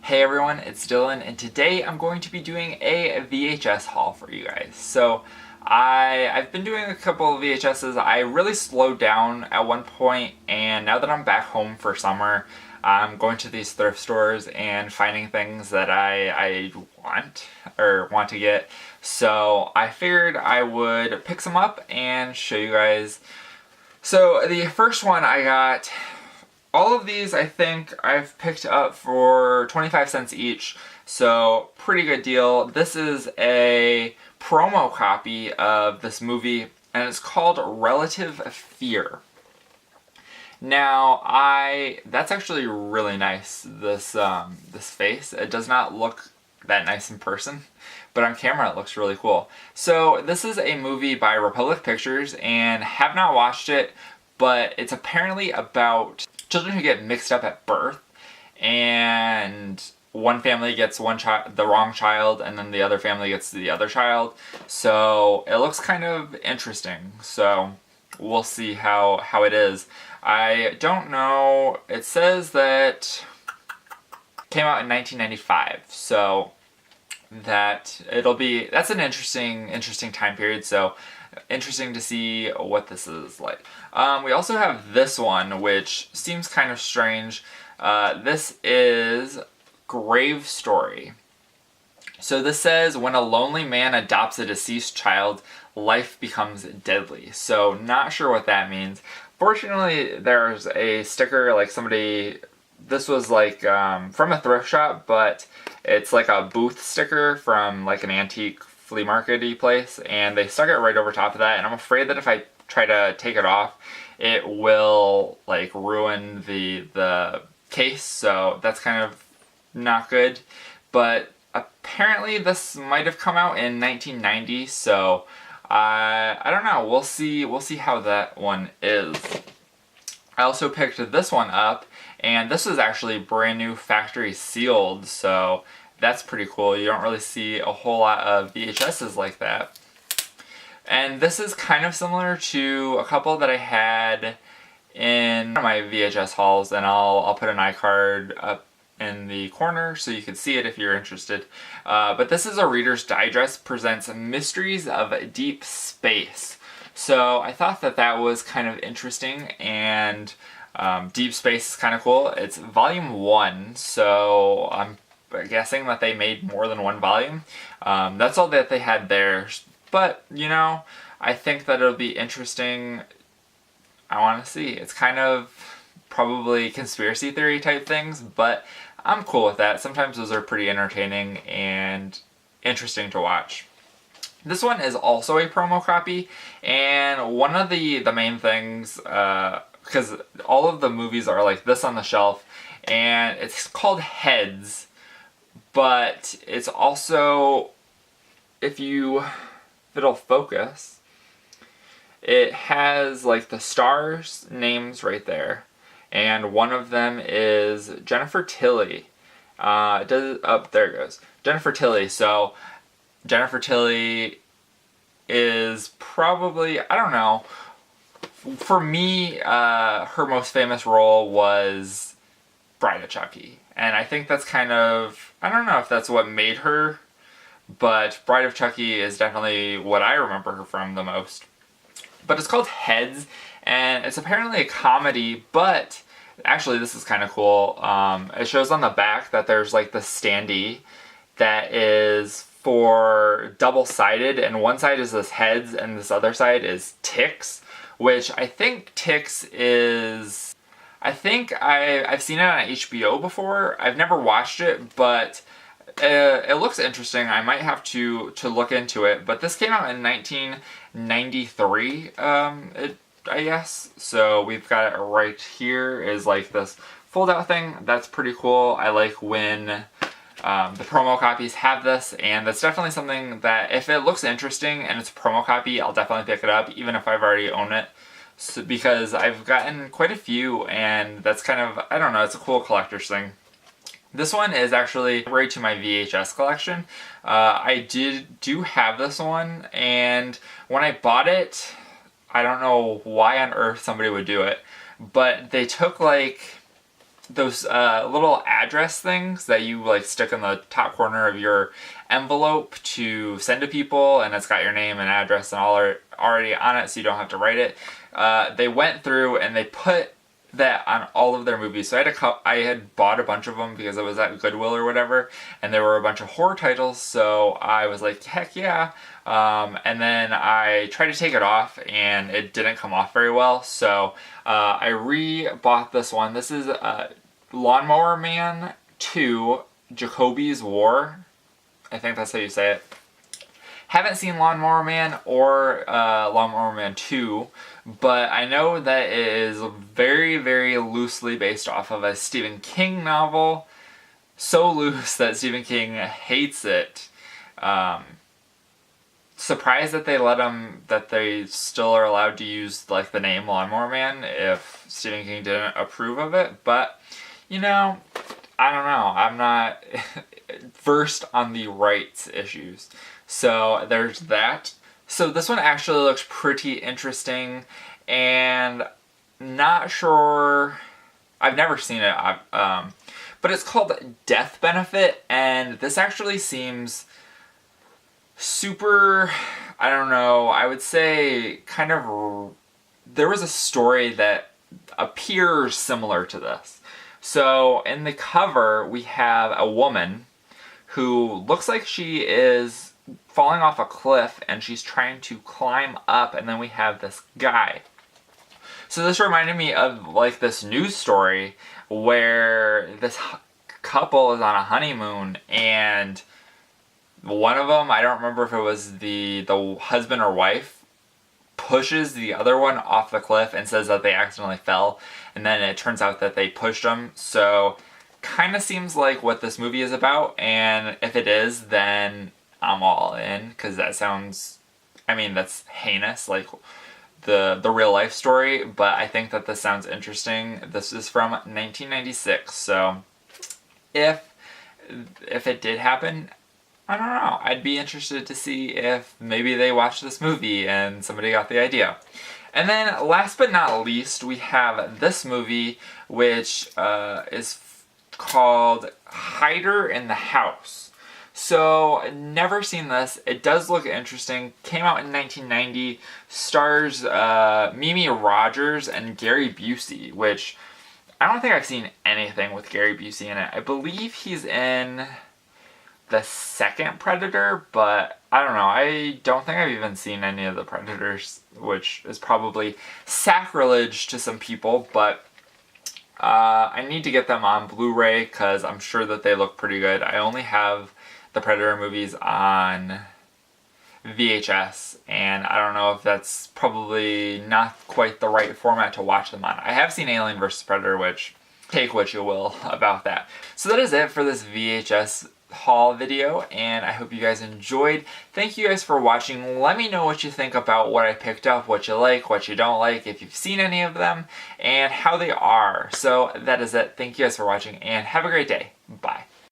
Hey everyone, it's Dylan, and today I'm going to be doing a VHS haul for you guys. So, I've been doing a couple of VHSs. I really slowed down at one point, and now that I'm back home for summer, I'm going to these thrift stores and finding things that I want to get. So, I figured I would pick some up and show you guys. So, the first one I got. All of these I think I've picked up for 25 cents each, so pretty good deal. This is a promo copy of this movie, and it's called Relative Fear. Now, that's actually really nice, this face. It does not look that nice in person, but on camera it looks really cool. So this is a movie by Republic Pictures, and have not watched it, but it's apparently about children who get mixed up at birth, and one family gets the wrong child, and then the other family gets the other child. So it looks kind of interesting. So we'll see how it is. I don't know. It says that it came out in 1995. So that's an interesting time period. So interesting to see what this is like. We also have this one, which seems kind of strange. This is Grave Story. So this says, when a lonely man adopts a deceased child, life becomes deadly. So not sure what that means. Fortunately, there's a sticker, like this was like from a thrift shop, but it's like a booth sticker from like an antique flea market-y place, and they stuck it right over top of that, and I'm afraid that if I try to take it off, it will like ruin the case, so that's kind of not good. But apparently this might have come out in 1990, so I don't know. We'll see how that one is. I also picked this one up, and this is actually brand new factory sealed, so that's pretty cool. You don't really see a whole lot of VHSs like that. And this is kind of similar to a couple that I had in my VHS hauls, and I'll put an iCard up in the corner so you can see it if you're interested. But this is a Reader's Digest presents Mysteries of Deep Space. So I thought that was kind of interesting, and Deep Space is kind of cool. It's volume 1, so I'm guessing that they made more than one volume. That's all that they had there, but you know, I think that it'll be interesting. I want to see. It's kind of probably conspiracy theory type things, but I'm cool with that. Sometimes those are pretty entertaining and interesting to watch. This one is also a promo copy, and one of the main things, because all of the movies are like this on the shelf, and it's called Heads. But it's also, if it'll focus, it has like the stars' names right there, and one of them is Jennifer Tilly. There it goes. Jennifer Tilly. So Jennifer Tilly is probably, I don't know, for me, her most famous role was Bride of Chucky. And I think that's kind of, I don't know if that's what made her, but Bride of Chucky is definitely what I remember her from the most. But it's called Heads, and it's apparently a comedy, but actually this is kind of cool. It shows on the back that there's like the standee that is for double-sided, and one side is this Heads, and this other side is Tics, which I think Tics is... I've seen it on HBO before. I've never watched it, but it looks interesting. I might have to look into it. But this came out in 1993, I guess. So we've got it right here, is like this fold-out thing. That's pretty cool. I like when the promo copies have this, and that's definitely something that if it looks interesting and it's a promo copy, I'll definitely pick it up, even if I've already owned it. So, because I've gotten quite a few, and that's kind of, I don't know, it's a cool collector's thing. This one is actually right to my VHS collection. I do have this one, and when I bought it, I don't know why on earth somebody would do it, but they took like those little address things that you like stick in the top corner of your envelope to send to people, and it's got your name and address and all are already on it, so you don't have to write it. They went through and they put that on all of their movies. So I had bought a bunch of them because it was at Goodwill or whatever, and there were a bunch of horror titles, so I was like, heck yeah. And then I tried to take it off and it didn't come off very well, so I re-bought this one. This is Lawnmower Man 2 Jacoby's War. I think that's how you say it. Haven't seen Lawnmower Man or Lawnmower Man 2, but I know that it is very, very loosely based off of a Stephen King novel. So loose that Stephen King hates it. Surprised that they still are allowed to use like the name Lawnmower Man if Stephen King didn't approve of it, but you know, I don't know. I'm not versed on the rights issues. So there's that. So this one actually looks pretty interesting, and not sure, I've never seen it, but it's called Death Benefit, and this actually seems super, I don't know, I would say kind of, there was a story that appears similar to this. So in the cover we have a woman who looks like she is falling off a cliff and she's trying to climb up, and then we have this guy. So this reminded me of like this news story where this couple is on a honeymoon, and one of them, I don't remember if it was the husband or wife, pushes the other one off the cliff and says that they accidentally fell, and then it turns out that they pushed them. So kind of seems like what this movie is about, and if it is, then I'm all in, because that sounds, I mean, that's heinous, like the real life story, but I think that this sounds interesting. This is from 1996, so if it did happen, I don't know, I'd be interested to see if maybe they watched this movie and somebody got the idea. And then last but not least, we have this movie, which is called Haider in the House. So, never seen this. It does look interesting. Came out in 1990. Stars Mimi Rogers and Gary Busey, which I don't think I've seen anything with Gary Busey in it. I believe he's in the second Predator, but I don't know. I don't think I've even seen any of the Predators, which is probably sacrilege to some people, but I need to get them on Blu-ray because I'm sure that they look pretty good. I only have the Predator movies on VHS, and I don't know if that's probably not quite the right format to watch them on. I have seen Alien vs. Predator, which, take what you will about that. So that is it for this VHS haul video, and I hope you guys enjoyed. Thank you guys for watching. Let me know what you think about what I picked up, what you like, what you don't like, if you've seen any of them, and how they are. So that is it. Thank you guys for watching, and have a great day. Bye.